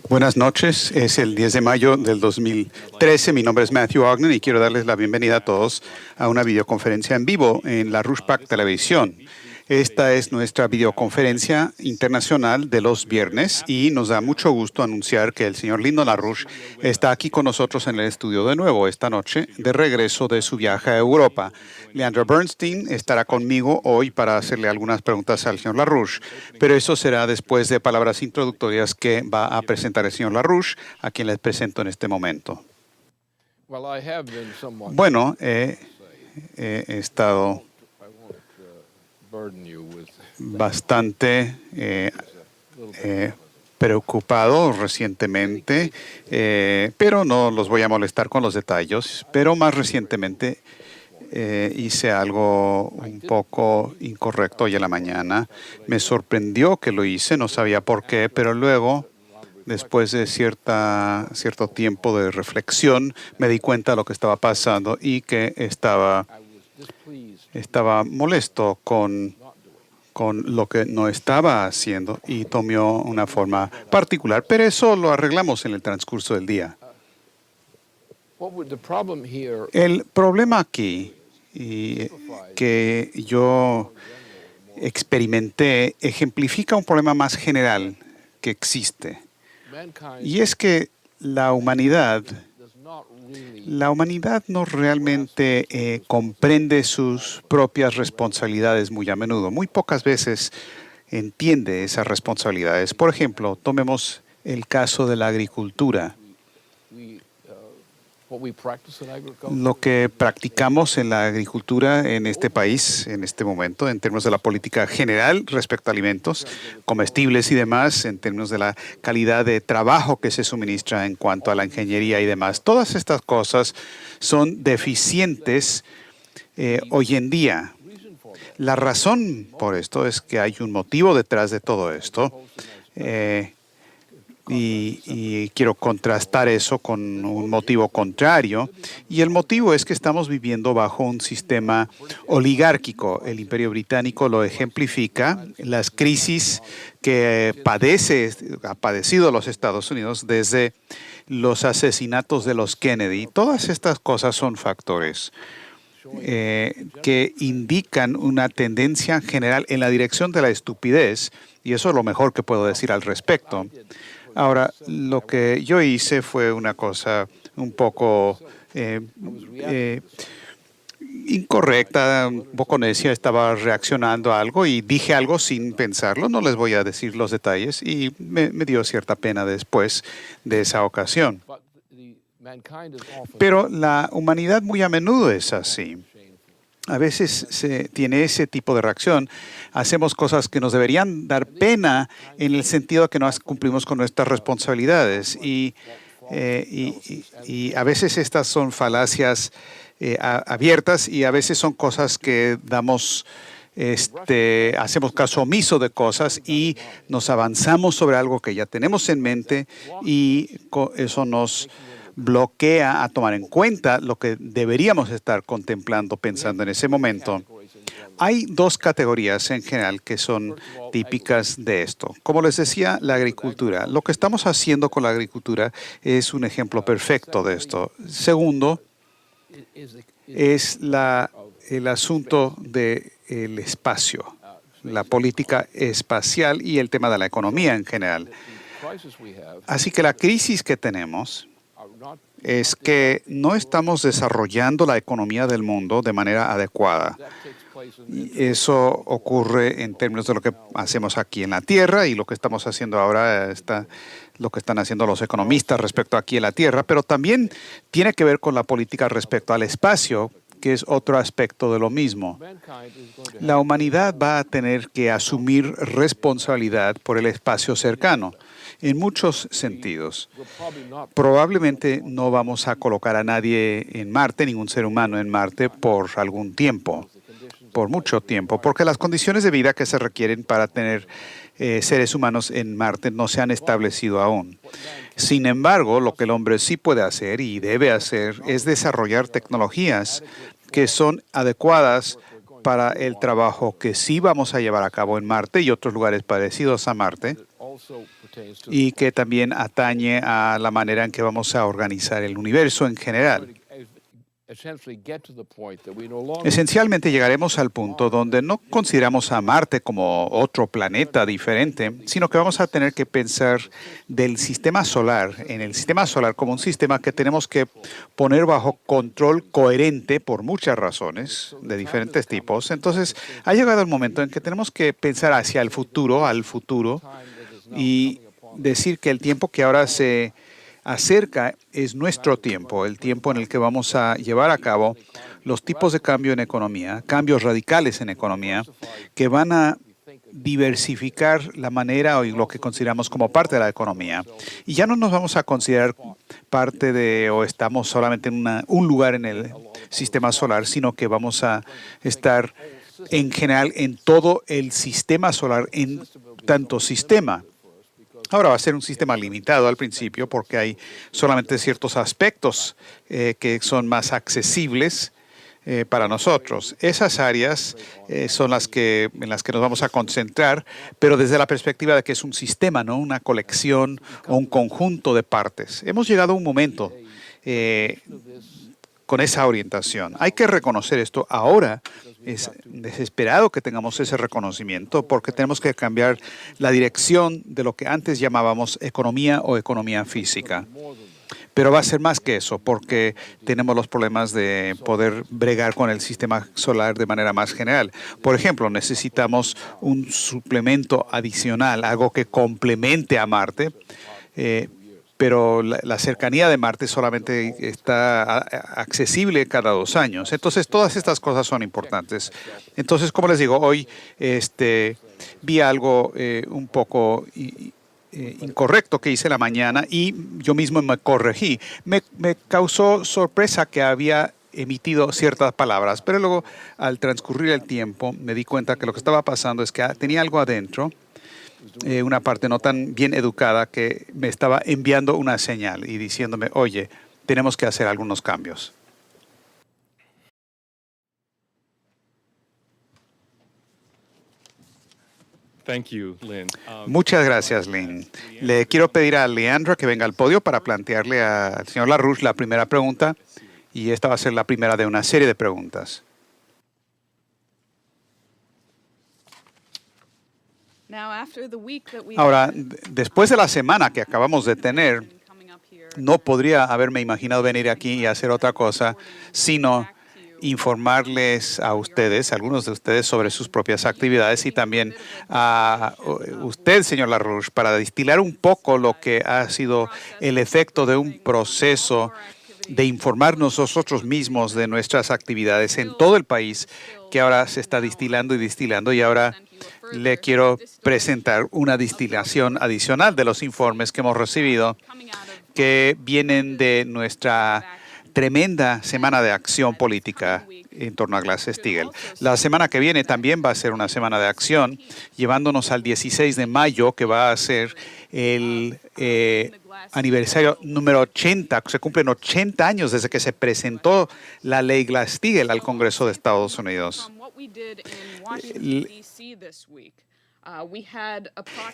Buenas noches, es el 10 de mayo del 2013. Mi nombre es Matthew Ogden y quiero darles la bienvenida a todos a una videoconferencia en vivo en la Rushpack Televisión. Esta es nuestra videoconferencia internacional de los viernes y nos da mucho gusto anunciar que el señor Lyndon LaRouche está aquí con nosotros en el estudio de nuevo esta noche, de regreso de su viaje a Europa. Leandra Bernstein estará conmigo hoy para hacerle algunas preguntas al señor LaRouche, pero eso será después de palabras introductorias que va a presentar el señor LaRouche, a quien les presento en este momento. Bueno, he estado bastante preocupado recientemente, pero no los voy a molestar con los detalles. Pero más recientemente hice algo un poco incorrecto hoy en la mañana. Me sorprendió que lo hice, no sabía por qué, pero luego, después de cierto tiempo de reflexión, me di cuenta de lo que estaba pasando y que estaba molesto con lo que no estaba haciendo y tomó una forma particular, pero eso lo arreglamos en el transcurso del día. El problema aquí que yo experimenté ejemplifica un problema más general que existe, y es que la humanidad no realmente comprende sus propias responsabilidades muy a menudo. Muy pocas veces entiende esas responsabilidades. Por ejemplo, tomemos el caso de la agricultura. Lo que practicamos en la agricultura en este país, en este momento, en términos de la política general respecto a alimentos, comestibles y demás, en términos de la calidad de trabajo que se suministra en cuanto a la ingeniería y demás, todas estas cosas son deficientes hoy en día. La razón por esto es que hay un motivo detrás de todo esto. Y quiero contrastar eso con un motivo contrario. Y el motivo es que estamos viviendo bajo un sistema oligárquico. El Imperio Británico lo ejemplifica. Las crisis que ha padecido los Estados Unidos desde los asesinatos de los Kennedy. Todas estas cosas son factores que indican una tendencia general en la dirección de la estupidez. Y eso es lo mejor que puedo decir al respecto. Ahora, lo que yo hice fue una cosa un poco incorrecta, un poco necia. Estaba reaccionando a algo y dije algo sin pensarlo. No les voy a decir los detalles y me dio cierta pena después de esa ocasión. Pero la humanidad muy a menudo es así. A veces se tiene ese tipo de reacción. Hacemos cosas que nos deberían dar pena en el sentido de que no cumplimos con nuestras responsabilidades. Y a veces estas son falacias abiertas y a veces son cosas que hacemos caso omiso de cosas y nos avanzamos sobre algo que ya tenemos en mente y eso nos bloquea a tomar en cuenta lo que deberíamos estar contemplando, pensando en ese momento. Hay dos categorías en general que son típicas de esto. Como les decía, la agricultura. Lo que estamos haciendo con la agricultura es un ejemplo perfecto de esto. Segundo, es el asunto del espacio, la política espacial y el tema de la economía en general. Así que la crisis que tenemos es que no estamos desarrollando la economía del mundo de manera adecuada. Eso ocurre en términos de lo que hacemos aquí en la Tierra y lo que estamos haciendo ahora, lo que están haciendo los economistas respecto aquí en la Tierra, pero también tiene que ver con la política respecto al espacio, que es otro aspecto de lo mismo. La humanidad va a tener que asumir responsabilidad por el espacio cercano. En muchos sentidos. Probablemente no vamos a colocar a nadie en Marte, ningún ser humano en Marte, por algún tiempo, por mucho tiempo, porque las condiciones de vida que se requieren para tener seres humanos en Marte no se han establecido aún. Sin embargo, lo que el hombre sí puede hacer y debe hacer es desarrollar tecnologías que son adecuadas para el trabajo que sí vamos a llevar a cabo en Marte y otros lugares parecidos a Marte, y que también atañe a la manera en que vamos a organizar el universo en general. Esencialmente llegaremos al punto donde no consideramos a Marte como otro planeta diferente, sino que vamos a tener que pensar del sistema solar, en el sistema solar como un sistema que tenemos que poner bajo control coherente por muchas razones de diferentes tipos. Entonces, ha llegado el momento en que tenemos que pensar hacia el futuro, al futuro, y decir que el tiempo que ahora se acerca es nuestro tiempo, el tiempo en el que vamos a llevar a cabo los tipos de cambio en economía, cambios radicales en economía, que van a diversificar la manera o lo que consideramos como parte de la economía. Y ya no nos vamos a considerar parte de o estamos solamente en un lugar en el sistema solar, sino que vamos a estar en general en todo el sistema solar, en tanto sistema. Ahora va a ser un sistema limitado al principio porque hay solamente ciertos aspectos que son más accesibles para nosotros. Esas áreas son en las que nos vamos a concentrar, pero desde la perspectiva de que es un sistema, no una colección o un conjunto de partes. Hemos llegado a un momento con esa orientación. Hay que reconocer esto ahora. Es desesperado que tengamos ese reconocimiento porque tenemos que cambiar la dirección de lo que antes llamábamos economía o economía física. Pero va a ser más que eso porque tenemos los problemas de poder bregar con el sistema solar de manera más general. Por ejemplo, necesitamos un suplemento adicional, algo que complemente a Marte. Pero la cercanía de Marte solamente está accesible cada 2 años. Entonces, todas estas cosas son importantes. Entonces, como les digo, hoy vi algo un poco incorrecto que hice en la mañana y yo mismo me corregí. Me causó sorpresa que había emitido ciertas palabras, pero luego, al transcurrir el tiempo, me di cuenta que lo que estaba pasando es que tenía algo adentro, una parte no tan bien educada que me estaba enviando una señal y diciéndome, oye, tenemos que hacer algunos cambios. Muchas gracias, Lynn. Le quiero pedir a Leandra que venga al podio para plantearle al señor LaRouche la primera pregunta y esta va a ser la primera de una serie de preguntas. Ahora, después de la semana que acabamos de tener, no podría haberme imaginado venir aquí y hacer otra cosa, sino informarles a ustedes, algunos de ustedes, sobre sus propias actividades y también a usted, señor LaRouche, para destilar un poco lo que ha sido el efecto de un proceso de informarnos nosotros mismos de nuestras actividades en todo el país, que ahora se está distilando y ahora le quiero presentar una distilación adicional de los informes que hemos recibido que vienen de nuestra tremenda semana de acción política en torno a Glass-Steagall. La semana que viene también va a ser una semana de acción, llevándonos al 16 de mayo, que va a ser el aniversario número 80. Se cumplen 80 años desde que se presentó la ley Glass-Steagall al Congreso de Estados Unidos.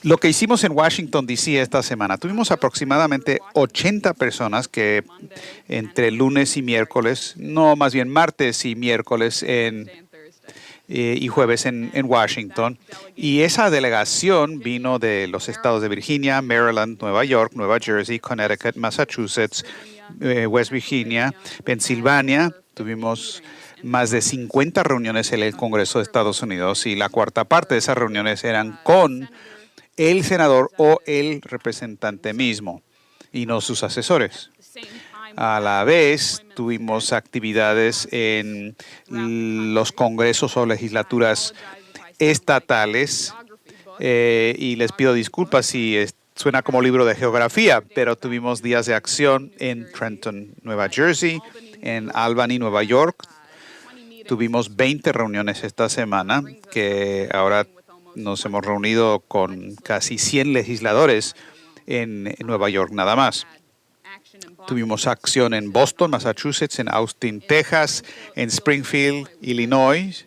Lo que hicimos en Washington, D.C. esta semana, tuvimos aproximadamente 80 personas que entre lunes y miércoles, no, más bien martes y miércoles y jueves en Washington. Y esa delegación vino de los estados de Virginia, Maryland, Nueva York, Nueva Jersey, Connecticut, Massachusetts, West Virginia, Pensilvania. Tuvimos más de 50 reuniones en el Congreso de Estados Unidos y la cuarta parte de esas reuniones eran con el senador o el representante mismo y no sus asesores. A la vez, tuvimos actividades en los congresos o legislaturas estatales y les pido disculpas si suena como libro de geografía, pero tuvimos días de acción en Trenton, Nueva Jersey, en Albany, Nueva York. Tuvimos 20 reuniones esta semana, que ahora nos hemos reunido con casi 100 legisladores en Nueva York nada más. Tuvimos acción en Boston, Massachusetts, en Austin, Texas, en Springfield, Illinois.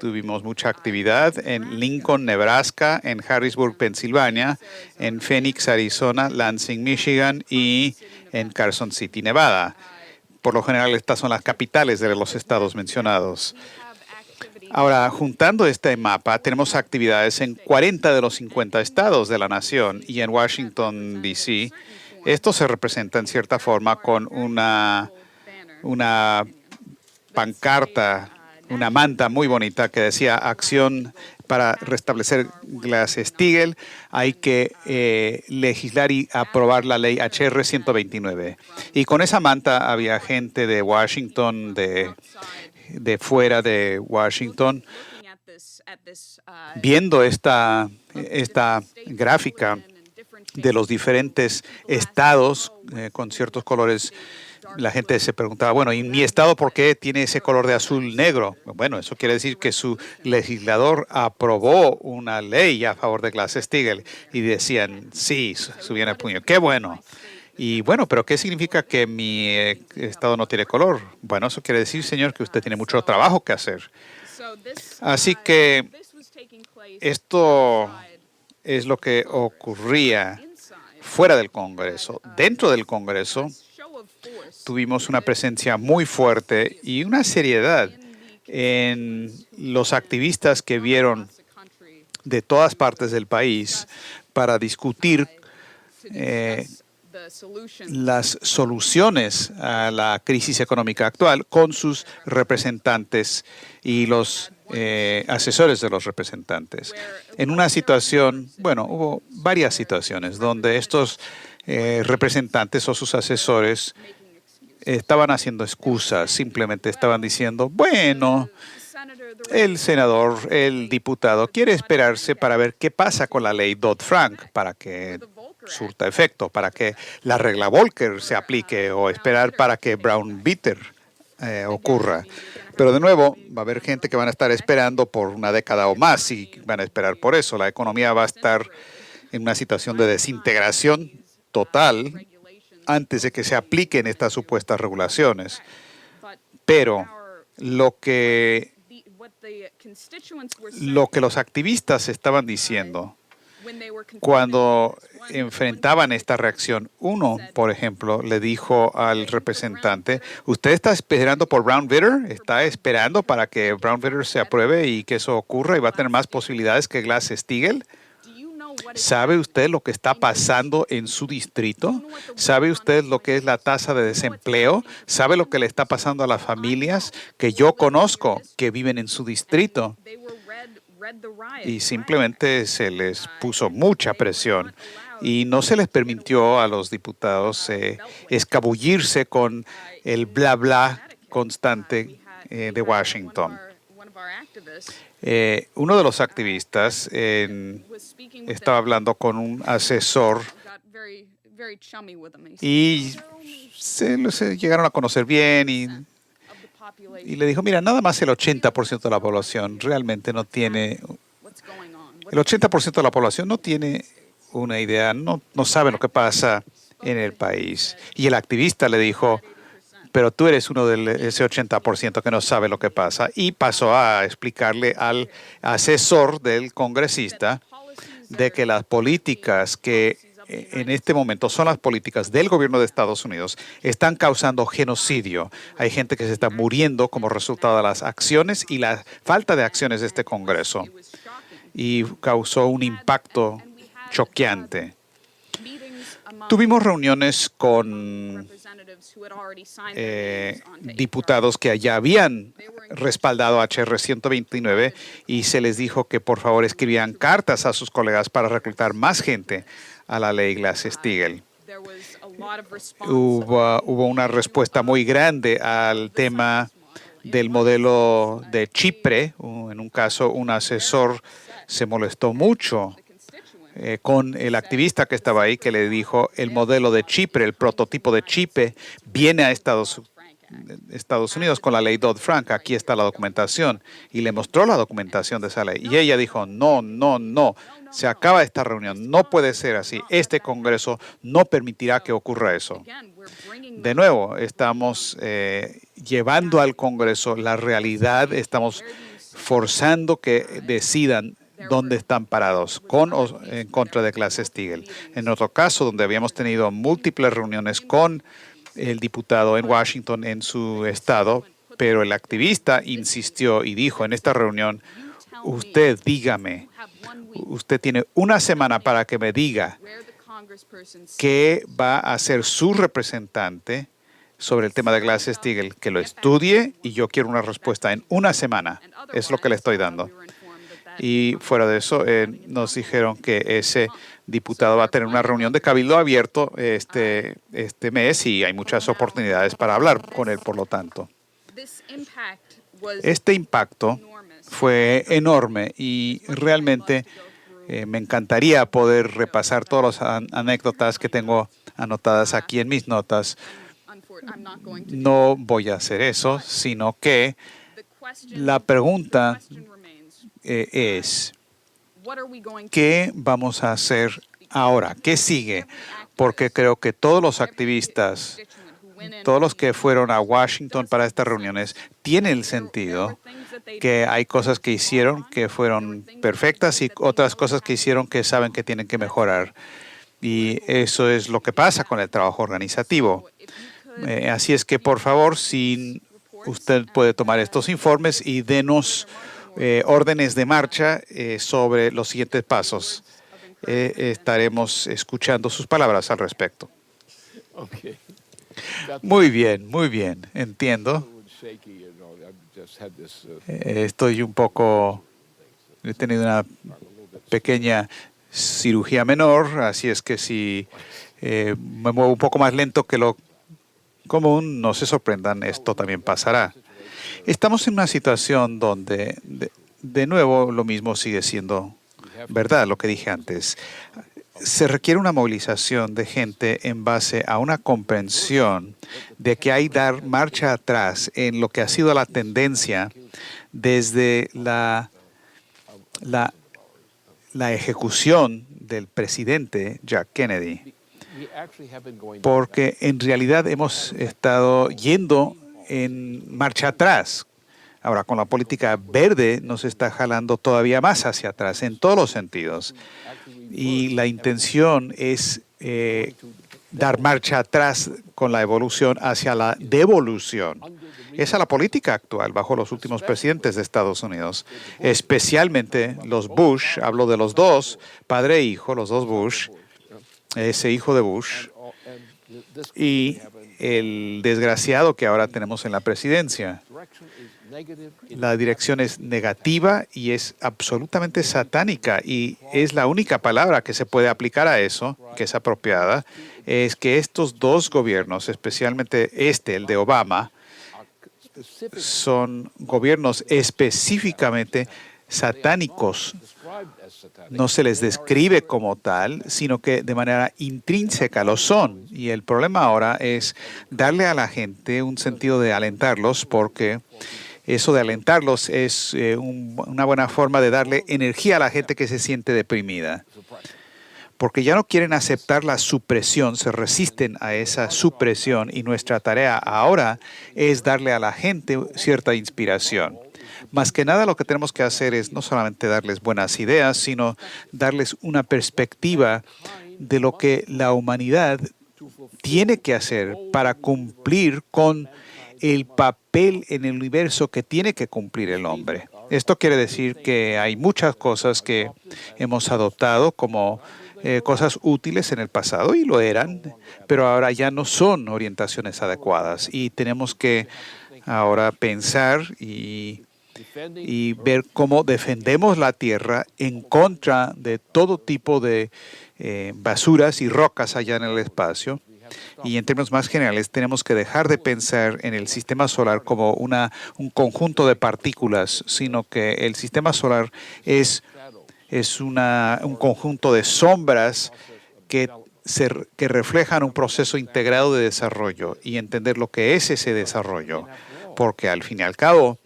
Tuvimos mucha actividad en Lincoln, Nebraska, en Harrisburg, Pensilvania, en Phoenix, Arizona, Lansing, Michigan y en Carson City, Nevada. Por lo general, estas son las capitales de los estados mencionados. Ahora, juntando este mapa, tenemos actividades en 40 de los 50 estados de la nación y en Washington, D.C. Esto se representa en cierta forma con una pancarta, una manta muy bonita que decía acción para restablecer Glass-Steagall. Hay que legislar y aprobar la ley HR 129. Y con esa manta había gente de Washington, de fuera de Washington, viendo esta gráfica de los diferentes estados con ciertos colores. La gente se preguntaba, bueno, ¿y mi estado por qué tiene ese color de azul negro? Bueno, eso quiere decir que su legislador aprobó una ley a favor de Glass-Steagall y decían, sí, subían el puño. ¡Qué bueno! Y bueno, ¿pero qué significa que mi estado no tiene color? Bueno, eso quiere decir, señor, que usted tiene mucho trabajo que hacer. Así que esto es lo que ocurría fuera del Congreso. Dentro del Congreso tuvimos una presencia muy fuerte y una seriedad en los activistas que vieron de todas partes del país para discutir las soluciones a la crisis económica actual con sus representantes y los asesores de los representantes. En una situación, bueno, hubo varias situaciones donde estos representantes o sus asesores estaban haciendo excusas, simplemente estaban diciendo, bueno, el senador, el diputado quiere esperarse para ver qué pasa con la ley Dodd-Frank para que surta efecto, para que la regla Volcker se aplique o esperar para que Brown-Vitter ocurra. Pero de nuevo, va a haber gente que van a estar esperando por una década o más y van a esperar por eso. La economía va a estar en una situación de desintegración total antes de que se apliquen estas supuestas regulaciones. Pero lo que los activistas estaban diciendo cuando enfrentaban esta reacción, uno, por ejemplo, le dijo al representante, ¿usted está esperando por Brown-Vitter? ¿Está esperando para que Brown-Vitter se apruebe y que eso ocurra y va a tener más posibilidades que Glass-Steagall? ¿Sabe usted lo que está pasando en su distrito? ¿Sabe usted lo que es la tasa de desempleo? ¿Sabe lo que le está pasando a las familias que yo conozco que viven en su distrito? Y simplemente se les puso mucha presión y no se les permitió a los diputados escabullirse con el bla bla constante de Washington. Uno de los activistas estaba hablando con un asesor y se llegaron a conocer bien y le dijo, mira, nada más el 80% de la población realmente no tiene, el 80% de la población no tiene una idea, no sabe lo que pasa en el país. Y el activista le dijo, pero tú eres uno de ese 80% que no sabe lo que pasa. Y pasó a explicarle al asesor del congresista de que las políticas que en este momento son las políticas del gobierno de Estados Unidos están causando genocidio. Hay gente que se está muriendo como resultado de las acciones y la falta de acciones de este Congreso. Y causó un impacto choqueante. Tuvimos reuniones con diputados que ya habían respaldado HR 129 y se les dijo que por favor escribían cartas a sus colegas para reclutar más gente a la ley Glass-Steagall. Hubo una respuesta muy grande al tema del modelo de Chipre. En un caso, un asesor se molestó mucho con el activista que estaba ahí, que le dijo, el modelo de Chipre, el prototipo de Chipre, viene a Estados Unidos con la ley Dodd-Frank. Aquí está la documentación. Y le mostró la documentación de esa ley. Y ella dijo, no. Se acaba esta reunión. No puede ser así. Este Congreso no permitirá que ocurra eso. De nuevo, estamos llevando al Congreso la realidad. Estamos forzando que decidan dónde están parados, con o en contra de Glass-Steagall. En otro caso, donde habíamos tenido múltiples reuniones con el diputado en Washington, en su estado, pero el activista insistió y dijo en esta reunión, usted dígame, usted tiene una semana para que me diga qué va a hacer su representante sobre el tema de Glass-Steagall, que lo estudie y yo quiero una respuesta en una semana. Es lo que le estoy dando. Y fuera de eso, nos dijeron que ese diputado va a tener una reunión de cabildo abierto este mes y hay muchas oportunidades para hablar con él, por lo tanto. Este impacto fue enorme y realmente me encantaría poder repasar todas las anécdotas que tengo anotadas aquí en mis notas. No voy a hacer eso, sino que la pregunta es, ¿qué vamos a hacer ahora? ¿Qué sigue? Porque creo que todos los activistas, todos los que fueron a Washington para estas reuniones, tienen el sentido que hay cosas que hicieron que fueron perfectas y otras cosas que hicieron que saben que tienen que mejorar. Y eso es lo que pasa con el trabajo organizativo. Así es que, por favor, si usted puede tomar estos informes y denos órdenes de marcha sobre los siguientes pasos. Estaremos escuchando sus palabras al respecto. Muy bien, entiendo. Estoy un poco... He tenido una pequeña cirugía menor, así es que si me muevo un poco más lento que lo común, no se sorprendan, esto también pasará. Estamos en una situación donde, de nuevo, lo mismo sigue siendo verdad, lo que dije antes. Se requiere una movilización de gente en base a una comprensión de que hay que dar marcha atrás en lo que ha sido la tendencia desde la ejecución del presidente Jack Kennedy. Porque en realidad hemos estado yendo en marcha atrás. Ahora, con la política verde nos está jalando todavía más hacia atrás en todos los sentidos. Y la intención es dar marcha atrás con la evolución hacia la devolución. Esa es la política actual bajo los últimos presidentes de Estados Unidos, especialmente los Bush. Hablo de los dos, padre e hijo, los dos Bush, ese hijo de Bush, y el desgraciado que ahora tenemos en la presidencia. La dirección es negativa y es absolutamente satánica, y es la única palabra que se puede aplicar a eso, que es apropiada, es que estos dos gobiernos, especialmente el de Obama, son gobiernos específicamente satánicos. No se les describe como tal, sino que de manera intrínseca lo son. Y el problema ahora es darle a la gente un sentido de alentarlos, porque eso de alentarlos es una buena forma de darle energía a la gente que se siente deprimida. Porque ya no quieren aceptar la supresión, se resisten a esa supresión, y nuestra tarea ahora es darle a la gente cierta inspiración. Más que nada, lo que tenemos que hacer es no solamente darles buenas ideas, sino darles una perspectiva de lo que la humanidad tiene que hacer para cumplir con el papel en el universo que tiene que cumplir el hombre. Esto quiere decir que hay muchas cosas que hemos adoptado como cosas útiles en el pasado, y lo eran, pero ahora ya no son orientaciones adecuadas, y tenemos que ahora pensar y ver cómo defendemos la tierra en contra de todo tipo de basuras y rocas allá en el espacio. Y en términos más generales, tenemos que dejar de pensar en el sistema solar como un conjunto de partículas, sino que el sistema solar es un conjunto de sombras que reflejan un proceso integrado de desarrollo, y entender lo que es ese desarrollo. Porque al fin y al cabo,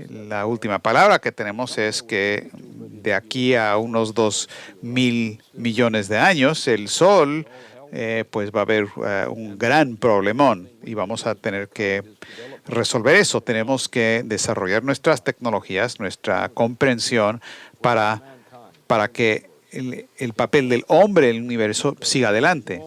la última palabra que tenemos es que de aquí a unos 2.000 millones de años, el Sol pues va a haber un gran problemón y vamos a tener que resolver eso. Tenemos que desarrollar nuestras tecnologías, nuestra comprensión para que el papel del hombre en el universo siga adelante.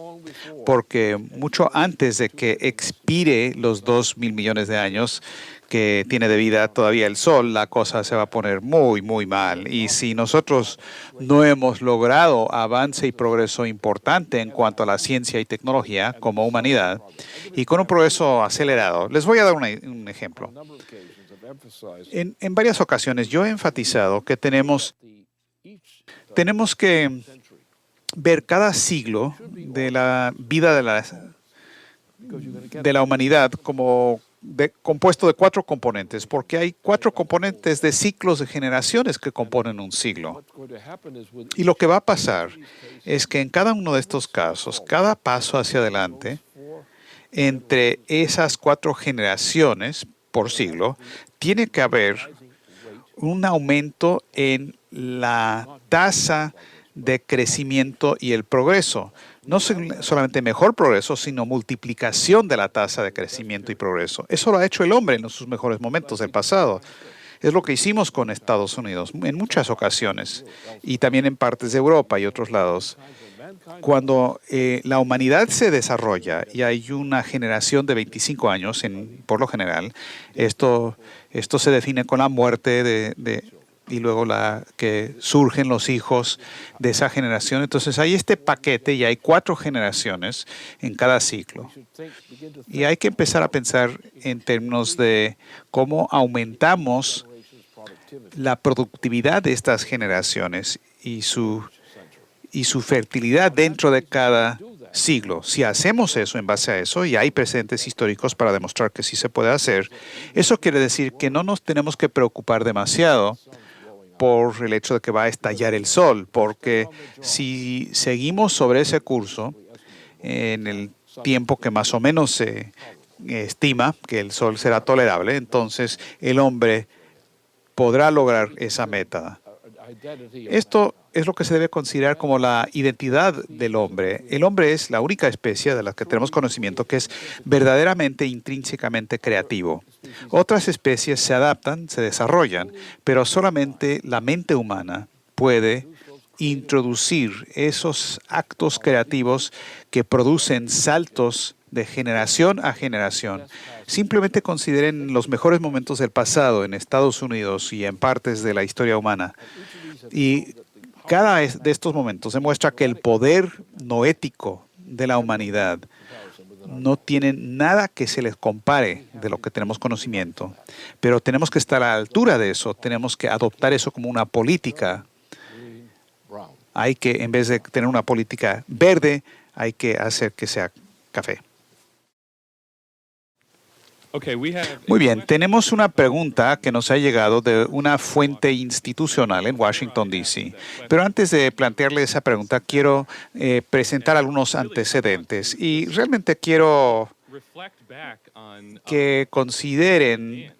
Porque mucho antes de que expire los 2.000 millones de años que tiene de vida todavía el Sol, la cosa se va a poner muy, muy mal. Y si nosotros no hemos logrado avance y progreso importante en cuanto a la ciencia y tecnología como humanidad, y con un progreso acelerado, les voy a dar un ejemplo. En varias ocasiones yo he enfatizado que tenemos que ver cada siglo de la vida de la humanidad como compuesto de 4 componentes, porque hay 4 componentes de ciclos de generaciones que componen un siglo. Y lo que va a pasar es que en cada uno de estos casos, cada paso hacia adelante, entre esas 4 generaciones por siglo, tiene que haber un aumento en la tasa de crecimiento y el progreso. No solamente mejor progreso, sino multiplicación de la tasa de crecimiento y progreso. Eso lo ha hecho el hombre en sus mejores momentos del pasado. Es lo que hicimos con Estados Unidos en muchas ocasiones y también en partes de Europa y otros lados. Cuando la humanidad se desarrolla y hay una generación de 25 años, por lo general, esto se define con la muerte y luego que surgen los hijos de esa generación. Entonces hay este paquete y hay 4 generaciones en cada ciclo. Y hay que empezar a pensar en términos de cómo aumentamos la productividad de estas generaciones y su fertilidad dentro de cada siglo. Si hacemos eso en base a eso, y hay precedentes históricos para demostrar que sí se puede hacer, eso quiere decir que no nos tenemos que preocupar demasiado por el hecho de que va a estallar el sol, porque si seguimos sobre ese curso, en el tiempo que más o menos se estima que el sol será tolerable, entonces el hombre podrá lograr esa meta. Esto es lo que se debe considerar como la identidad del hombre. El hombre es la única especie de la que tenemos conocimiento que es verdaderamente intrínsecamente creativo. Otras especies se adaptan, se desarrollan, pero solamente la mente humana puede introducir esos actos creativos que producen saltos de generación a generación. Simplemente consideren los mejores momentos del pasado en Estados Unidos y en partes de la historia humana. Y cada de estos momentos demuestra que el poder noético de la humanidad no tiene nada que se les compare de lo que tenemos conocimiento. Pero tenemos que estar a la altura de eso, tenemos que adoptar eso como una política. Hay que, en vez de tener una política verde, hay que hacer que sea café. Muy bien, tenemos una pregunta que nos ha llegado de una fuente institucional en Washington, D.C. Pero antes de plantearle esa pregunta, quiero presentar algunos antecedentes y realmente quiero que consideren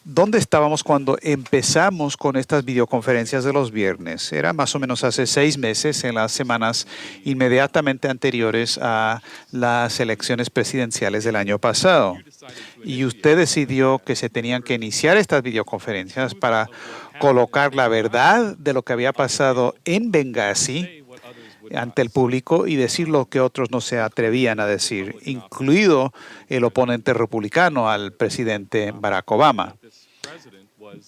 ¿dónde estábamos cuando empezamos con estas videoconferencias de los viernes? Era más o menos hace 6 meses, en las semanas inmediatamente anteriores a las elecciones presidenciales del año pasado. Y usted decidió que se tenían que iniciar estas videoconferencias para colocar la verdad de lo que había pasado en Benghazi ante el público y decir lo que otros no se atrevían a decir, incluido el oponente republicano al presidente Barack Obama,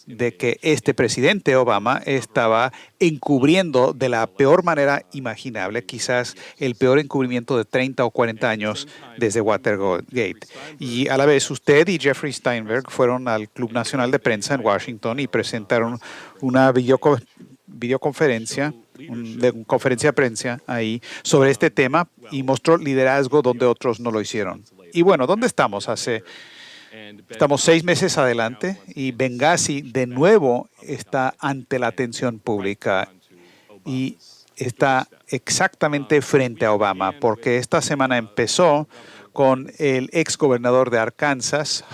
de que este presidente Obama estaba encubriendo de la peor manera imaginable, quizás el peor encubrimiento de 30 o 40 años desde Watergate. Y a la vez usted y Jeffrey Steinberg fueron al Club Nacional de Prensa en Washington y presentaron una videoconferencia, conferencia de prensa ahí sobre este tema y mostró liderazgo donde otros no lo hicieron. Y bueno, ¿dónde estamos? Estamos 6 meses adelante y Benghazi de nuevo está ante la atención pública y está exactamente frente a Obama, porque esta semana empezó con el ex gobernador de Arkansas,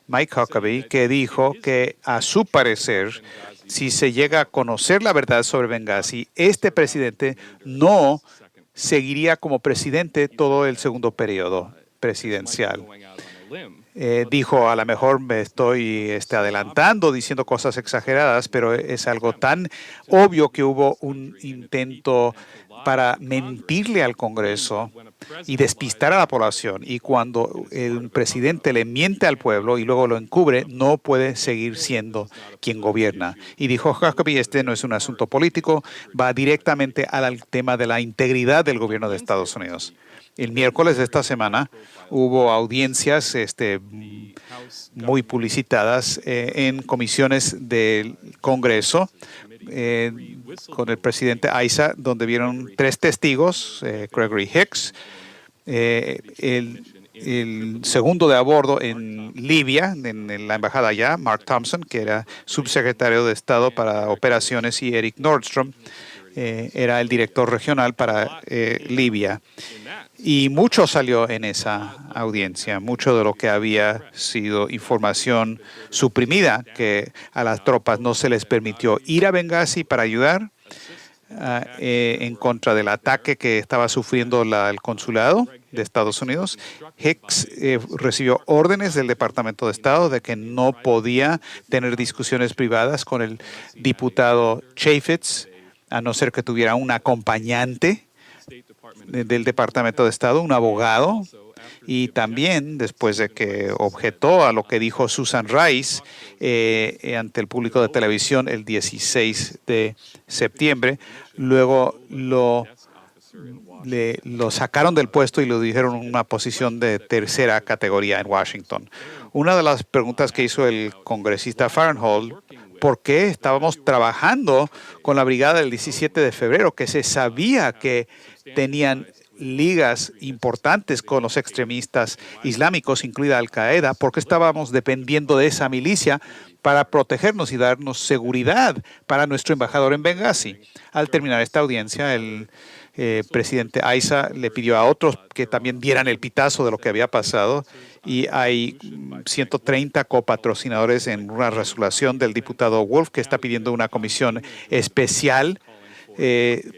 Mike Huckabee, que dijo que a su parecer si se llega a conocer la verdad sobre Benghazi, este presidente no seguiría como presidente todo el segundo periodo presidencial. Dijo, a lo mejor me estoy adelantando diciendo cosas exageradas, pero es algo tan obvio que hubo un intento para mentirle al Congreso y despistar a la población. Y cuando el presidente le miente al pueblo y luego lo encubre, no puede seguir siendo quien gobierna. Y dijo Huckabee, este no es un asunto político, va directamente al tema de la integridad del gobierno de Estados Unidos. El miércoles de esta semana hubo audiencias muy publicitadas en comisiones del Congreso con el presidente Issa, donde vieron 3 testigos, Gregory Hicks, el segundo de a bordo en Libia, en la embajada allá, Mark Thompson, que era subsecretario de Estado para Operaciones, y Eric Nordstrom, era el director regional para Libia. Y mucho salió en esa audiencia, mucho de lo que había sido información suprimida, que a las tropas no se les permitió ir a Benghazi para ayudar en contra del ataque que estaba sufriendo el consulado de Estados Unidos. Hicks recibió órdenes del Departamento de Estado de que no podía tener discusiones privadas con el diputado Chaffetz, a no ser que tuviera un acompañante del Departamento de Estado, un abogado. Y también, después de que objetó a lo que dijo Susan Rice ante el público de televisión el 16 de septiembre, luego lo sacaron del puesto y lo dijeron en una posición de tercera categoría en Washington. Una de las preguntas que hizo el congresista Farnhold, ¿por qué estábamos trabajando con la brigada del 17 de febrero, que se sabía que tenían ligas importantes con los extremistas islámicos, incluida Al-Qaeda? ¿Por qué estábamos dependiendo de esa milicia para protegernos y darnos seguridad para nuestro embajador en Benghazi? Al terminar esta audiencia, el presidente Issa le pidió a otros que también dieran el pitazo de lo que había pasado, y hay 130 copatrocinadores en una resolución del diputado Wolf, que está pidiendo una comisión especial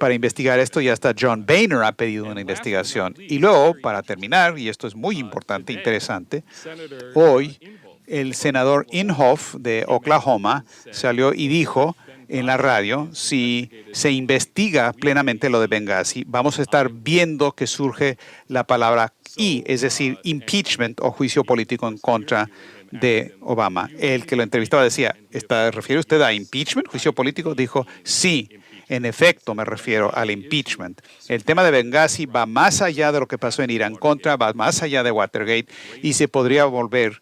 para investigar esto, y hasta John Boehner ha pedido una investigación. Y luego, para terminar, y esto es muy importante, interesante, hoy el senador Inhofe de Oklahoma salió y dijo en la radio, si se investiga plenamente lo de Benghazi, vamos a estar viendo que surge la palabra I, es decir, impeachment o juicio político en contra de Obama. El que lo entrevistaba decía, ¿refiere usted a impeachment, juicio político? Dijo, sí. En efecto, me refiero al impeachment. El tema de Benghazi va más allá de lo que pasó en Irán Contra, va más allá de Watergate, y se podría volver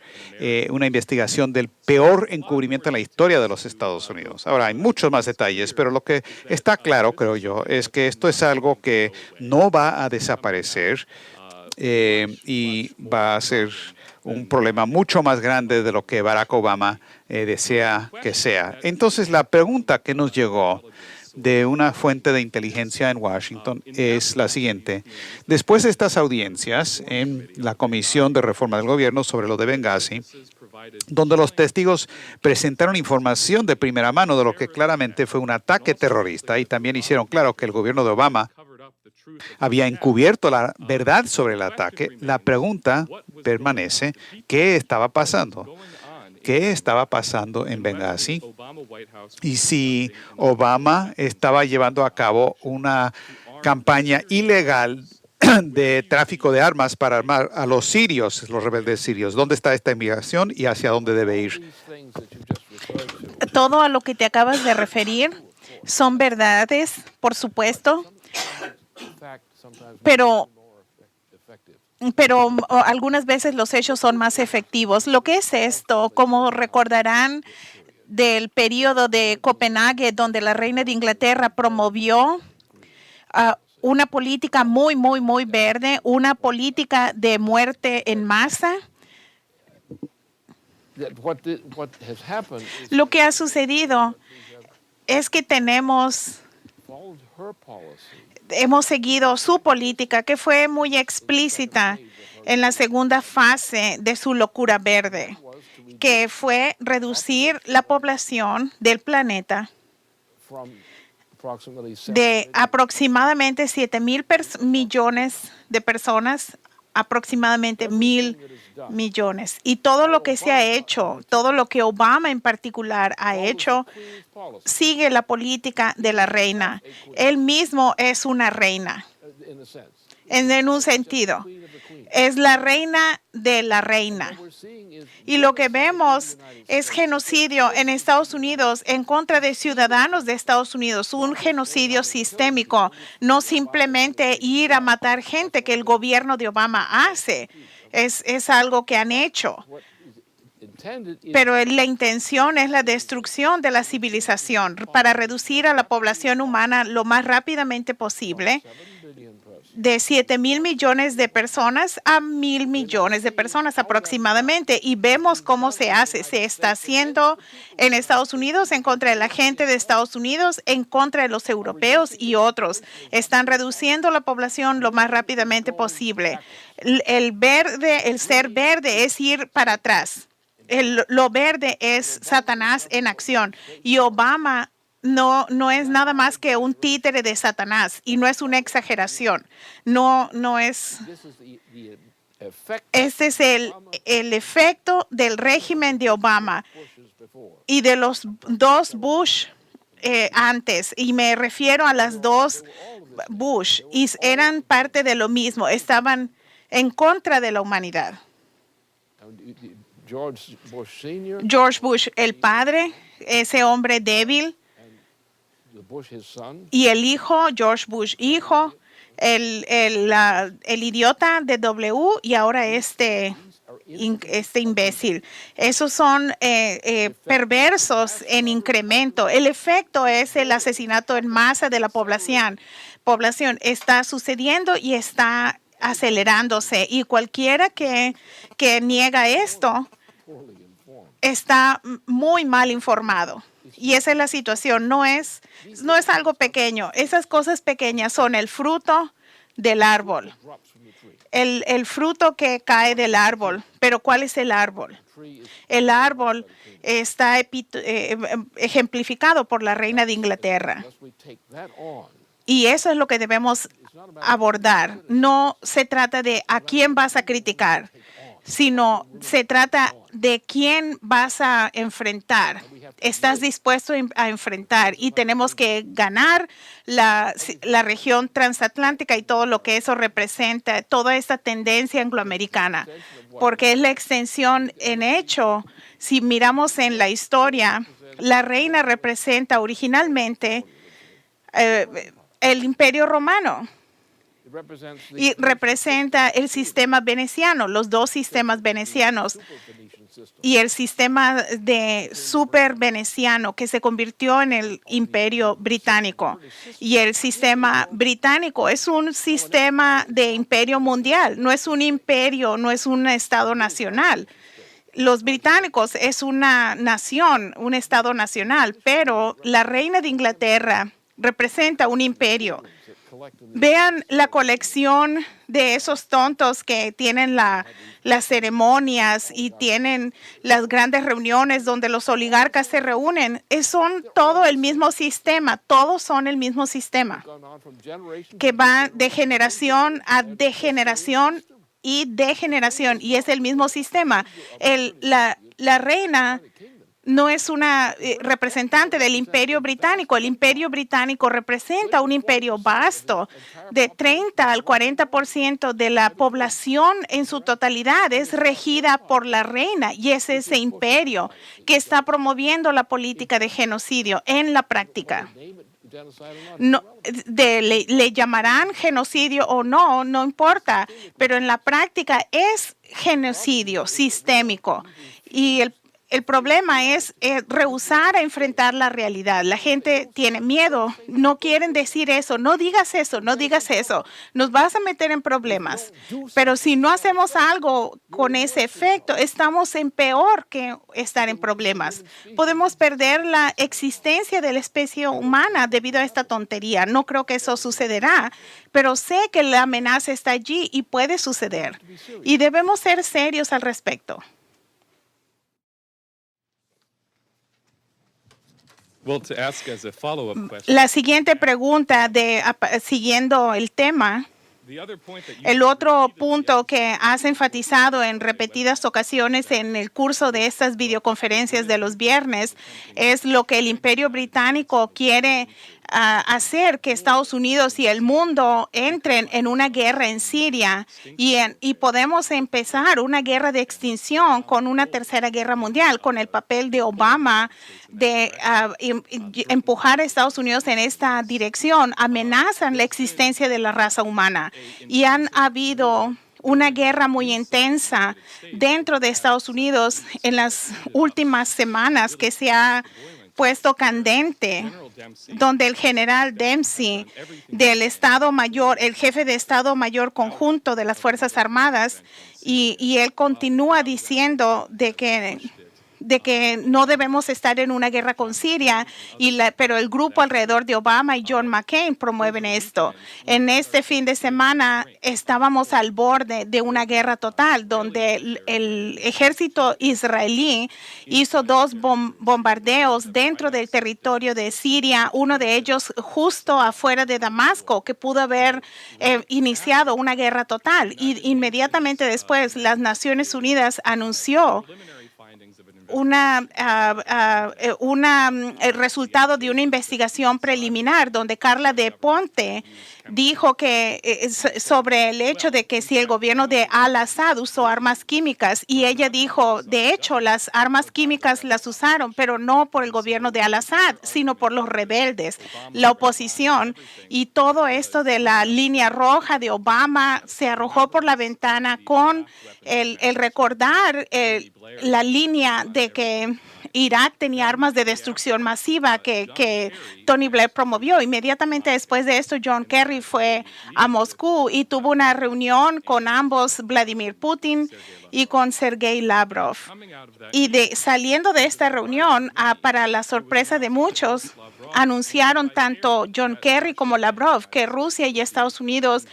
una investigación del peor encubrimiento en la historia de los Estados Unidos. Ahora, hay muchos más detalles, pero lo que está claro, creo yo, es que esto es algo que no va a desaparecer y va a ser un problema mucho más grande de lo que Barack Obama desea que sea. Entonces, la pregunta que nos llegó de una fuente de inteligencia en Washington es la siguiente. Después de estas audiencias en la Comisión de Reforma del Gobierno sobre lo de Benghazi, donde los testigos presentaron información de primera mano de lo que claramente fue un ataque terrorista, y también hicieron claro que el gobierno de Obama había encubierto la verdad sobre el ataque, la pregunta permanece, ¿qué estaba pasando? ¿Qué estaba pasando en Benghazi? Y si Obama estaba llevando a cabo una campaña ilegal de tráfico de armas para armar a los sirios, los rebeldes sirios. ¿Dónde está esta investigación y hacia dónde debe ir? Todo a lo que te acabas de referir son verdades, por supuesto, pero algunas veces los hechos son más efectivos. Lo que es esto, como recordarán del periodo de Copenhague, donde la reina de Inglaterra promovió una política muy, muy, muy verde, una política de muerte en masa. Lo que ha sucedido es que hemos seguido su política, que fue muy explícita en la segunda fase de su locura verde. que fue reducir la población del planeta de aproximadamente 7,000 millones de personas, aproximadamente 1,000 millones. Y todo lo que se ha hecho, todo lo que Obama en particular ha hecho, sigue la política de la reina. Él mismo es una reina, en un sentido. Es la reina de la reina. Y lo que vemos es genocidio en Estados Unidos en contra de ciudadanos de Estados Unidos, un genocidio sistémico, no simplemente ir a matar gente que el gobierno de Obama hace. Es algo que han hecho. Pero la intención es la destrucción de la civilización para reducir a la población humana lo más rápidamente posible de 7,000 millones de personas a 1,000 millones de personas aproximadamente. Y vemos cómo se hace. Se está haciendo en Estados Unidos en contra de la gente de Estados Unidos, en contra de los europeos y otros. Están reduciendo la población lo más rápidamente posible. El ser verde es ir para atrás. Lo verde es Satanás en acción. Y Obama no es nada más que un títere de Satanás, y no es una exageración. No es. Este es el efecto del régimen de Obama y de los dos Bush antes. Y me refiero a las dos Bush. Y eran parte de lo mismo. Estaban en contra de la humanidad. George Bush, el padre, ese hombre débil, y el hijo, George Bush, hijo, el idiota de W, y ahora este imbécil. Esos son perversos en incremento. El efecto es el asesinato en masa de la población. Está sucediendo y está acelerándose. Y cualquiera que niega esto está muy mal informado. Y esa es la situación. No es algo pequeño. Esas cosas pequeñas son el fruto del árbol. El fruto que cae del árbol. Pero ¿cuál es el árbol? El árbol está ejemplificado por la reina de Inglaterra. Y eso es lo que debemos abordar. No se trata de a quién vas a criticar, sino se trata de quién vas a enfrentar. Estás dispuesto a enfrentar, y tenemos que ganar la región transatlántica y todo lo que eso representa, toda esta tendencia angloamericana, porque es la extensión en hecho. Si miramos en la historia, la reina representa originalmente el Imperio Romano. Y representa el sistema veneciano, los dos sistemas venecianos, y el sistema de super veneciano que se convirtió en el Imperio Británico. Y el sistema británico es un sistema de imperio mundial, no es un imperio, no es un estado nacional. Los británicos es una nación, un estado nacional, pero la reina de Inglaterra representa un imperio. Vean la colección de esos tontos que tienen las ceremonias y tienen las grandes reuniones donde los oligarcas se reúnen. Son todo el mismo sistema, todos son el mismo sistema que va de generación a degeneración y degeneración, y es el mismo sistema. La reina no es una representante del Imperio Británico. El Imperio Británico representa un imperio vasto. De 30 al 40% de la población en su totalidad es regida por la reina, y es ese imperio que está promoviendo la política de genocidio en la práctica. No, le llamarán genocidio o no, no importa, pero en la práctica es genocidio sistémico. Y el problema es rehusar a enfrentar la realidad. La gente tiene miedo, no quieren decir eso. No digas eso, no digas eso. Nos vas a meter en problemas. Pero si no hacemos algo con ese efecto, estamos en peor que estar en problemas. Podemos perder la existencia de la especie humana debido a esta tontería. No creo que eso sucederá, pero sé que la amenaza está allí y puede suceder. Y debemos ser serios al respecto. Well, to ask as a follow-up question, La siguiente pregunta, siguiendo el tema, the other point that you el otro punto que has enfatizado en repetidas ocasiones en el curso de estas videoconferencias de los viernes es lo que el Imperio Británico quiere hacer que Estados Unidos y el mundo entren en una guerra en Siria y podemos empezar una guerra de extinción con una tercera guerra mundial, con el papel de Obama de empujar a Estados Unidos en esta dirección, amenazan la existencia de la raza humana y han habido una guerra muy intensa dentro de Estados Unidos en las últimas semanas que se ha puesto candente, donde el general Dempsey del Estado Mayor, el jefe de Estado Mayor conjunto de las Fuerzas Armadas, y él continúa diciendo de que no debemos estar en una guerra con Siria, pero el grupo alrededor de Obama y John McCain promueven esto. En este fin de semana estábamos al borde de una guerra total, donde el ejército israelí hizo 2 bombardeos dentro del territorio de Siria, uno de ellos justo afuera de Damasco, que pudo haber iniciado una guerra total. Y inmediatamente después, las Naciones Unidas anunció el resultado de una investigación preliminar donde Carla de Ponte dijo que sobre el hecho de que si el gobierno de Al-Assad usó armas químicas, y ella dijo, de hecho, las armas químicas las usaron, pero no por el gobierno de Al-Assad, sino por los rebeldes, la oposición, y todo esto de la línea roja de Obama se arrojó por la ventana con el recordar la línea de que Irak tenía armas de destrucción masiva que Tony Blair promovió. Inmediatamente después de esto, John Kerry fue a Moscú y tuvo una reunión con ambos, Vladimir Putin y con Sergei Lavrov. Y saliendo de esta reunión, para la sorpresa de muchos, anunciaron tanto John Kerry como Lavrov que Rusia y Estados Unidos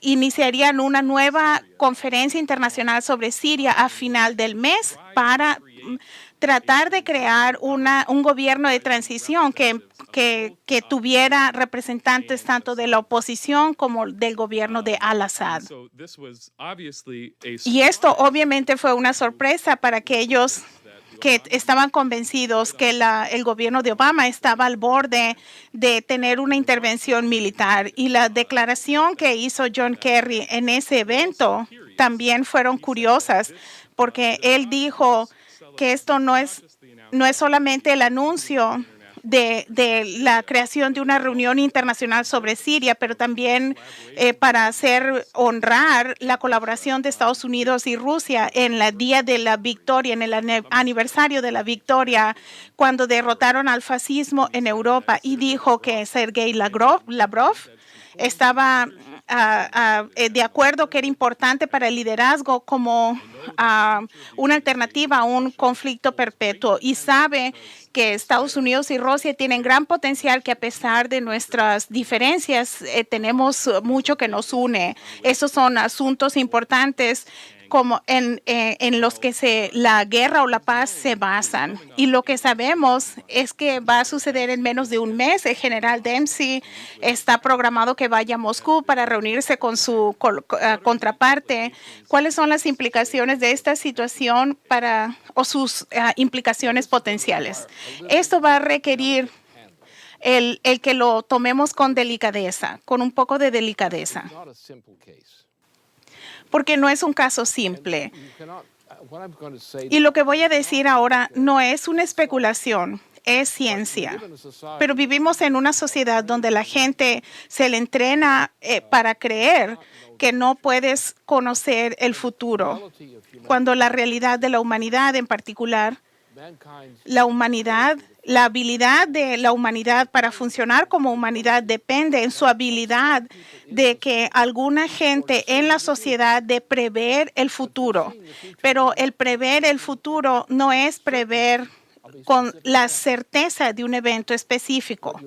iniciarían una nueva conferencia internacional sobre Siria a final del mes para tratar de crear un gobierno de transición que tuviera representantes tanto de la oposición como del gobierno de Al-Assad. Y esto obviamente fue una sorpresa para aquellos que estaban convencidos que el gobierno de Obama estaba al borde de tener una intervención militar. Y la declaración que hizo John Kerry en ese evento también fueron curiosas, porque él dijo que esto no es solamente el anuncio de la creación de una reunión internacional sobre Siria, pero también para honrar la colaboración de Estados Unidos y Rusia en el día de la victoria, en el aniversario de la victoria, cuando derrotaron al fascismo en Europa, y dijo que Sergei Lavrov estaba de acuerdo que era importante para el liderazgo como una alternativa a un conflicto perpetuo, y sabe que Estados Unidos y Rusia tienen gran potencial, que a pesar de nuestras diferencias tenemos mucho que nos une. Esos son asuntos importantes como en los que la guerra o la paz se basan. Y lo que sabemos es que va a suceder en menos de un mes. El general Dempsey está programado que vaya a Moscú para reunirse con su contraparte. ¿Cuáles son las implicaciones de esta situación o sus implicaciones potenciales? Esto va a requerir el que lo tomemos con delicadeza, con un poco de delicadeza, porque no es un caso simple. Y lo que voy a decir ahora no es una especulación, es ciencia. Pero vivimos en una sociedad donde la gente se le entrena para creer que no puedes conocer el futuro, cuando la realidad de la humanidad, en particular, la habilidad de la humanidad para funcionar como humanidad depende en su habilidad de que alguna gente en la sociedad de prever el futuro. Pero el prever el futuro no es prever con la certeza de un evento específico.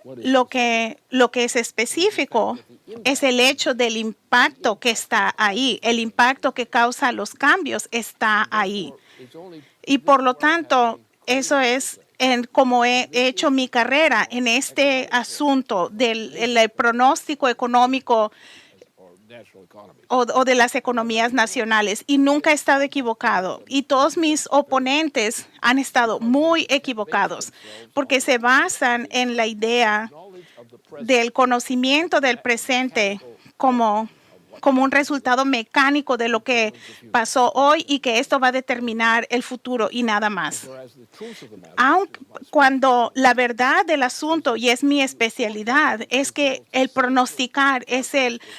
Lo que es específico es el hecho del impacto que está ahí. El impacto que causa los cambios está ahí. Y por lo tanto, eso es como he hecho mi carrera en este asunto del pronóstico económico o de las economías nacionales, y nunca he estado equivocado. Y todos mis oponentes han estado muy equivocados porque se basan en la idea del conocimiento del presente como un resultado mecánico de lo que pasó hoy y que esto va a determinar el futuro y nada más. Aunque cuando la verdad del asunto, y es mi especialidad, es que el pronosticar es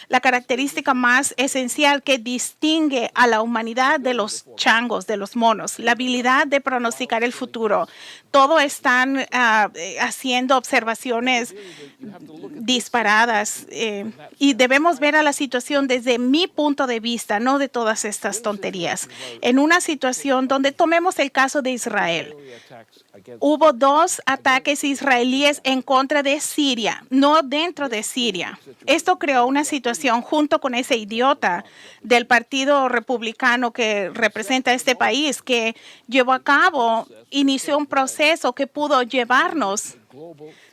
la característica más esencial que distingue a la humanidad de los changos, de los monos, la habilidad de pronosticar el futuro. Todos están haciendo observaciones disparadas y debemos ver a la situación desde mi punto de vista, no de todas estas tonterías. En una situación donde tomemos el caso de Israel, hubo 2 ataques israelíes en contra de Siria, no dentro de Siria. Esto creó una situación junto con ese idiota del Partido Republicano que representa este país, que inició un proceso que pudo llevarnos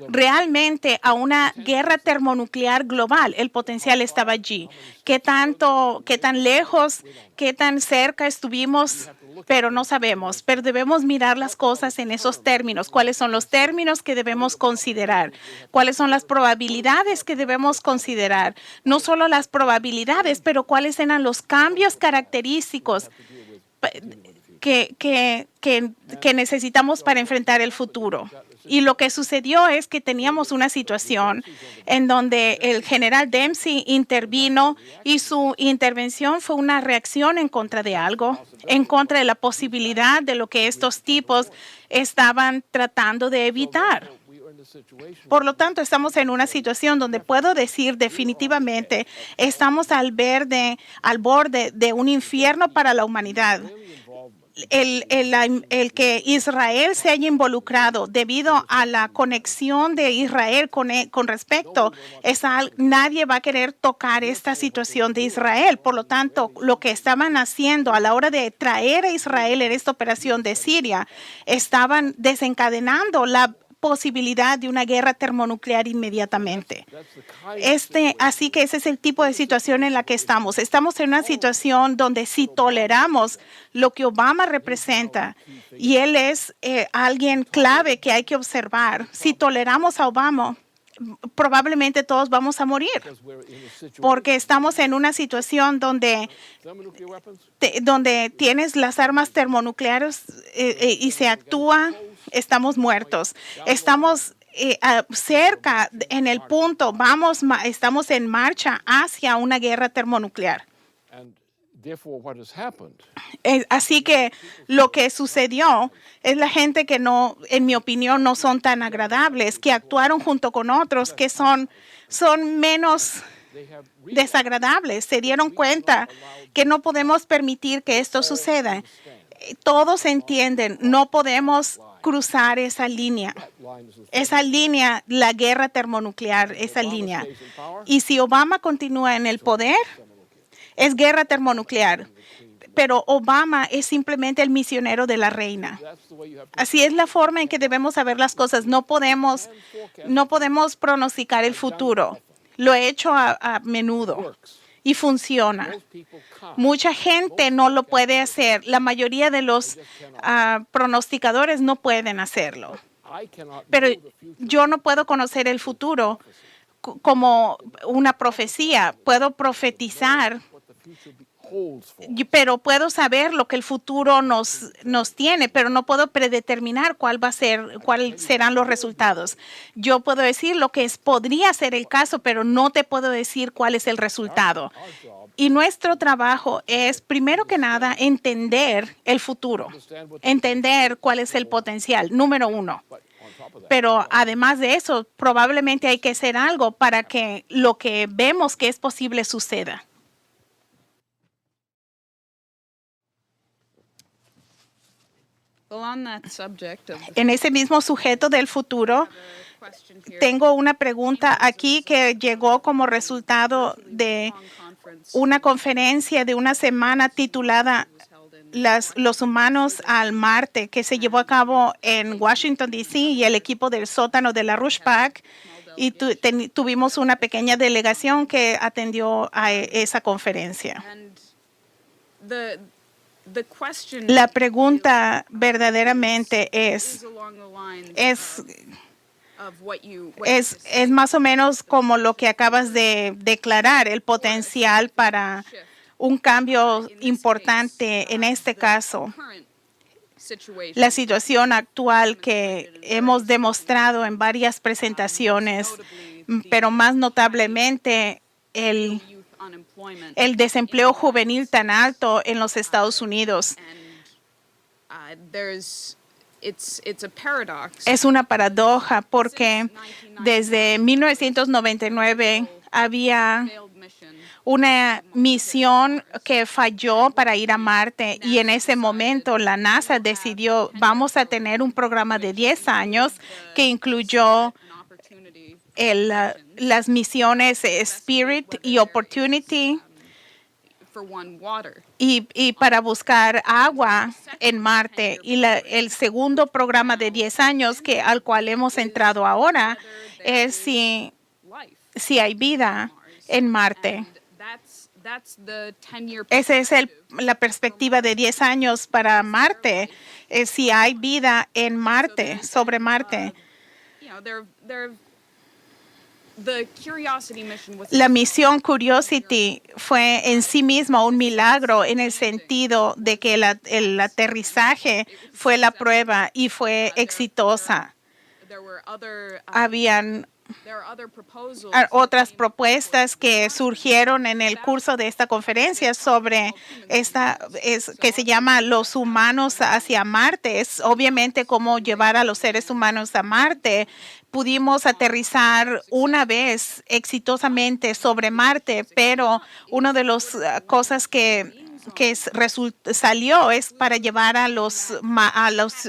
realmente a una guerra termonuclear global. El potencial estaba allí. ¿Qué tan lejos, qué tan cerca estuvimos? Pero no sabemos. Pero debemos mirar las cosas en esos términos. ¿Cuáles son los términos que debemos considerar? ¿Cuáles son las probabilidades que debemos considerar? No solo las probabilidades, pero cuáles eran los cambios característicos que necesitamos para enfrentar el futuro. Y lo que sucedió es que teníamos una situación en donde el general Dempsey intervino y su intervención fue una reacción en contra de algo, en contra de la posibilidad de lo que estos tipos estaban tratando de evitar. Por lo tanto, estamos en una situación donde puedo decir definitivamente estamos al borde de un infierno para la humanidad. El que Israel se haya involucrado debido a la conexión de Israel con respecto, nadie va a querer tocar esta situación de Israel. Por lo tanto, lo que estaban haciendo a la hora de traer a Israel en esta operación de Siria, estaban desencadenando la posibilidad de una guerra termonuclear inmediatamente. Así que ese es el tipo de situación en la que estamos. Estamos en una situación donde si toleramos lo que Obama representa, y él es alguien clave que hay que observar, si toleramos a Obama, probablemente todos vamos a morir, porque estamos en una situación donde tienes las armas termonucleares y se actúa, estamos muertos. Estamos cerca en el punto, estamos en marcha hacia una guerra termonuclear. Así que lo que sucedió es la gente que no, en mi opinión, no son tan agradables, que actuaron junto con otros que son menos desagradables. Se dieron cuenta que no podemos permitir que esto suceda. Todos entienden, no podemos cruzar esa línea, la guerra termonuclear, esa línea. Y si Obama continúa en el poder, es guerra termonuclear. Pero Obama es simplemente el misionero de la reina. Así es la forma en que debemos saber las cosas. No podemos pronosticar el futuro. Lo he hecho a menudo y funciona. Mucha gente no lo puede hacer. La mayoría de los pronosticadores no pueden hacerlo. Pero yo no puedo conocer el futuro como una profecía. Puedo profetizar, pero puedo saber lo que el futuro nos tiene, pero no puedo predeterminar cuáles serán los resultados. Yo puedo decir lo que podría ser el caso, pero no te puedo decir cuál es el resultado. Y nuestro trabajo es, primero que nada, entender el futuro, entender cuál es el potencial, número uno. Pero además de eso, probablemente hay que hacer algo para que lo que vemos que es posible suceda. En ese mismo sujeto del futuro, tengo una pregunta aquí que llegó como resultado de una conferencia de una semana titulada los humanos al Marte, que se llevó a cabo en Washington, D.C., y el equipo del sótano de la Rushback. Y tuvimos una pequeña delegación que atendió a esa conferencia. La pregunta verdaderamente es más o menos como lo que acabas de declarar, el potencial para un cambio importante en este caso. La situación actual que hemos demostrado en varias presentaciones, pero más notablemente el desempleo juvenil tan alto en los Estados Unidos. Es una paradoja porque desde 1999 había una misión que falló para ir a Marte, y en ese momento la NASA decidió, vamos a tener un programa de 10 años que incluyó las misiones Spirit y Opportunity y para buscar agua en Marte. Y el segundo programa de 10 años al cual hemos entrado ahora es si hay vida en Marte. Esa es la perspectiva de 10 años para Marte, si hay vida en Marte, sobre Marte. La misión Curiosity fue en sí misma un milagro en el sentido de que el aterrizaje fue la prueba y fue exitosa. Habían otras propuestas que surgieron en el curso de esta conferencia sobre que se llama Los humanos hacia Marte. Es obviamente cómo llevar a los seres humanos a Marte. Pudimos aterrizar una vez exitosamente sobre Marte, pero una de las cosas que salió es para llevar a los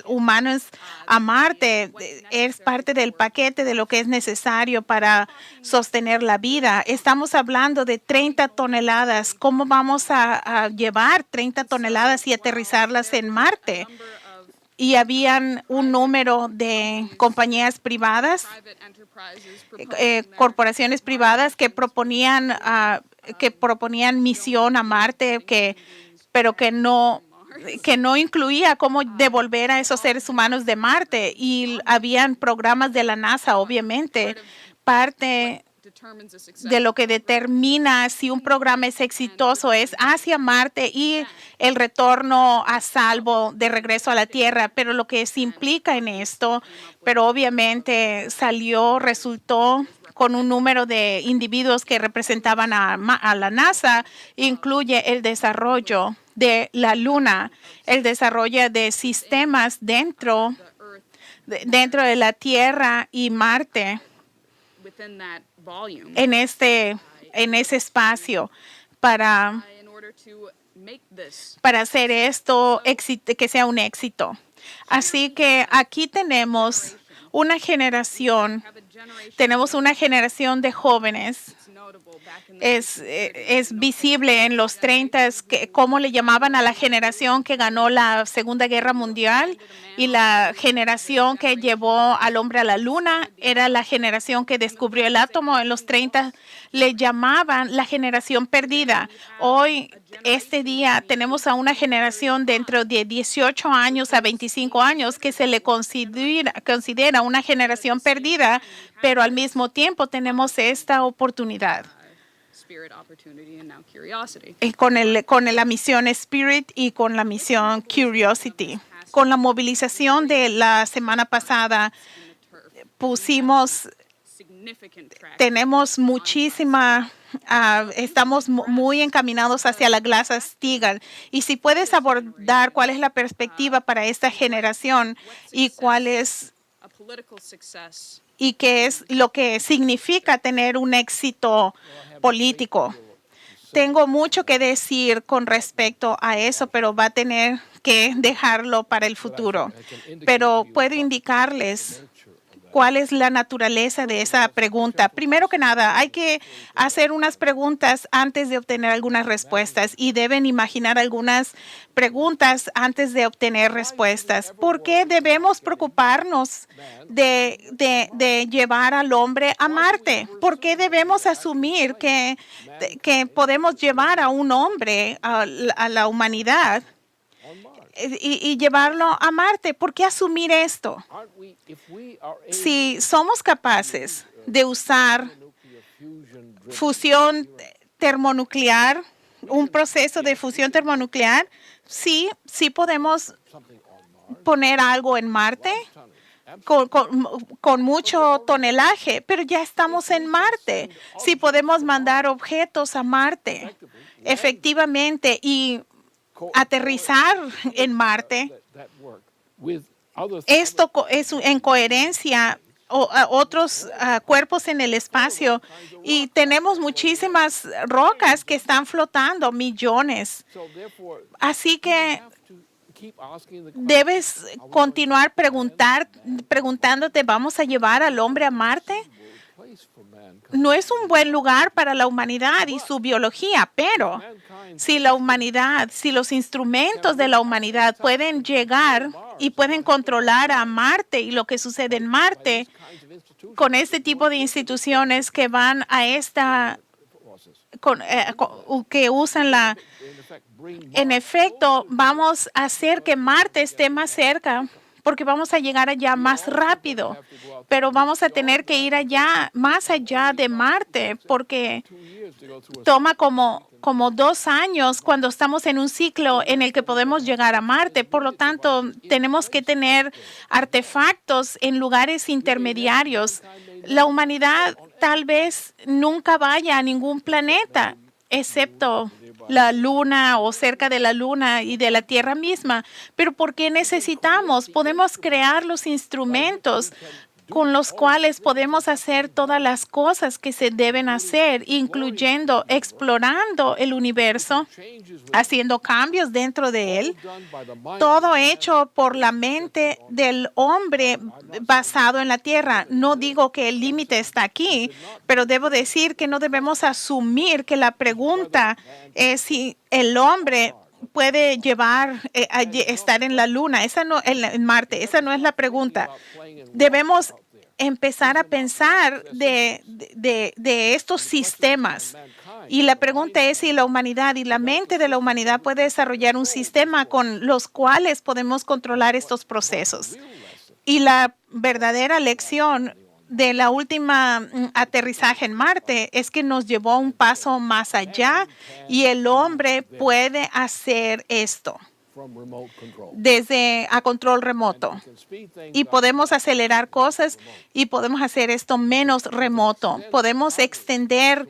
humanos a Marte. Es parte del paquete de lo que es necesario para sostener la vida. Estamos hablando de 30 toneladas. ¿Cómo vamos a llevar 30 toneladas y aterrizarlas en Marte? Y habían un número de compañías privadas, corporaciones privadas que proponían misión a Marte, pero que no incluía cómo devolver a esos seres humanos de Marte. Y habían programas de la NASA, obviamente. Parte de lo que determina si un programa es exitoso es hacia Marte y el retorno a salvo de regreso a la Tierra. Pero lo que se implica en esto, pero obviamente resultó con un número de individuos que representaban a la NASA, incluye el desarrollo de la Luna, el desarrollo de sistemas dentro de la Tierra y Marte en ese espacio para hacer esto que sea un éxito. Así que aquí tenemos una generación de jóvenes. Es visible en los 30 cómo le llamaban a la generación que ganó la Segunda Guerra Mundial, y la generación que llevó al hombre a la luna era la generación que descubrió el átomo. En los 30 le llamaban la generación perdida. Hoy, este día, tenemos a una generación dentro de 18 años a 25 años que se le considera una generación perdida, pero al mismo tiempo tenemos esta oportunidad. Con la misión Spirit y con la misión Curiosity. Con la movilización de la semana pasada, estamos muy encaminados hacia la Glass-Steagall. Y si puedes abordar cuál es la perspectiva para esta generación y qué es lo que significa tener un éxito político. Tengo mucho que decir con respecto a eso, pero va a tener que dejarlo para el futuro. Pero puedo indicarles ¿Cuál es la naturaleza de esa pregunta? Primero que nada, hay que hacer unas preguntas antes de obtener algunas respuestas y deben imaginar algunas preguntas antes de obtener respuestas. ¿Por qué debemos preocuparnos de llevar al hombre a Marte? ¿Por qué debemos asumir que podemos llevar a un hombre a la humanidad y llevarlo a Marte? ¿Por qué asumir esto? Si somos capaces de usar fusión termonuclear, un proceso de fusión termonuclear, sí podemos poner algo en Marte con mucho tonelaje, pero ya estamos en Marte. Si podemos mandar objetos a Marte efectivamente y aterrizar en Marte, esto es en coherencia a otros cuerpos en el espacio y tenemos muchísimas rocas que están flotando, millones. Así que debes continuar preguntándote, ¿vamos a llevar al hombre a Marte? No es un buen lugar para la humanidad y su biología, pero si la humanidad, si los instrumentos de la humanidad pueden llegar y pueden controlar a Marte y lo que sucede en Marte con este tipo de instituciones que van a que usan en efecto, vamos a hacer que Marte esté más cerca porque vamos a llegar allá más rápido, pero vamos a tener que ir allá, más allá de Marte, porque toma como 2 años cuando estamos en un ciclo en el que podemos llegar a Marte. Por lo tanto, tenemos que tener artefactos en lugares intermediarios. La humanidad tal vez nunca vaya a ningún planeta, excepto la Luna o cerca de la Luna y de la Tierra misma. Pero ¿por qué necesitamos? Podemos crear los instrumentos con los cuales podemos hacer todas las cosas que se deben hacer, incluyendo explorando el universo, haciendo cambios dentro de él, todo hecho por la mente del hombre basado en la tierra. No digo que el límite está aquí, pero debo decir que no debemos asumir que la pregunta es si el hombre puede estar en la Luna, en Marte. Esa no es la pregunta. Debemos empezar a pensar de estos sistemas. Y la pregunta es si la humanidad y la mente de la humanidad puede desarrollar un sistema con los cuales podemos controlar estos procesos. Y la verdadera lección de la última aterrizaje en Marte es que nos llevó un paso más allá y el hombre puede hacer esto desde a control remoto. Y podemos acelerar cosas y podemos hacer esto menos remoto. Podemos extender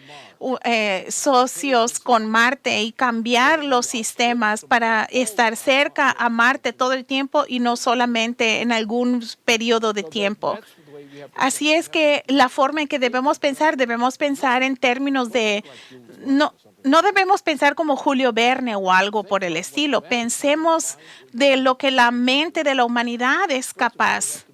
socios con Marte y cambiar los sistemas para estar cerca a Marte todo el tiempo y no solamente en algún periodo de tiempo. Así es que la forma en que debemos pensar en términos de no debemos pensar como Julio Verne o algo por el estilo. Pensemos de lo que la mente de la humanidad es capaz.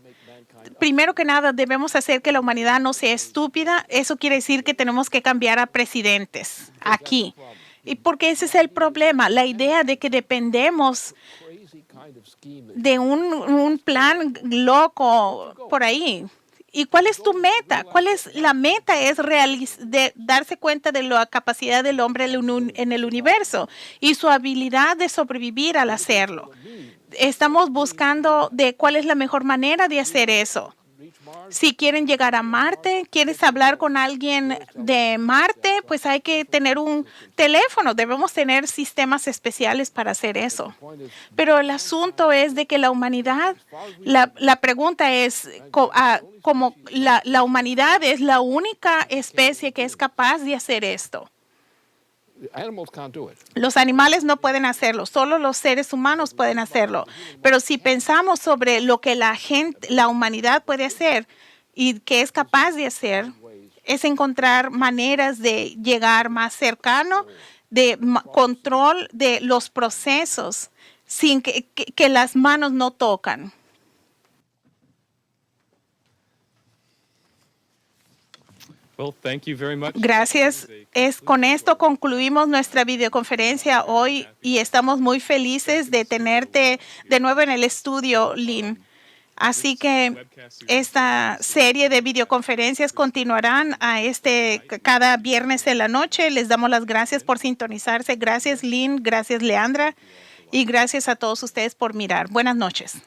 Primero que nada, debemos hacer que la humanidad no sea estúpida. Eso quiere decir que tenemos que cambiar a presidentes aquí. Y porque ese es el problema, la idea de que dependemos de un plan loco por ahí. ¿Y cuál es tu meta? ¿Cuál es la meta? Es de darse cuenta de la capacidad del hombre en el universo y su habilidad de sobrevivir al hacerlo. Estamos buscando de cuál es la mejor manera de hacer eso. Si quieren llegar a Marte, quieres hablar con alguien de Marte, pues hay que tener un teléfono. Debemos tener sistemas especiales para hacer eso. Pero el asunto es de que la humanidad, la pregunta es, como la humanidad es la única especie que es capaz de hacer esto. Los animales no pueden hacerlo, solo los seres humanos pueden hacerlo. Pero si pensamos sobre lo que la humanidad puede hacer y que es capaz de hacer, es encontrar maneras de llegar más cercano, de control de los procesos sin que las manos no tocan. Well, thank you very much. Gracias. Con esto concluimos nuestra videoconferencia hoy y estamos muy felices de tenerte de nuevo en el estudio, Lynn. Así que esta serie de videoconferencias continuarán cada viernes en la noche. Les damos las gracias por sintonizarse. Gracias, Lynn. Gracias, Leandra. Y gracias a todos ustedes por mirar. Buenas noches.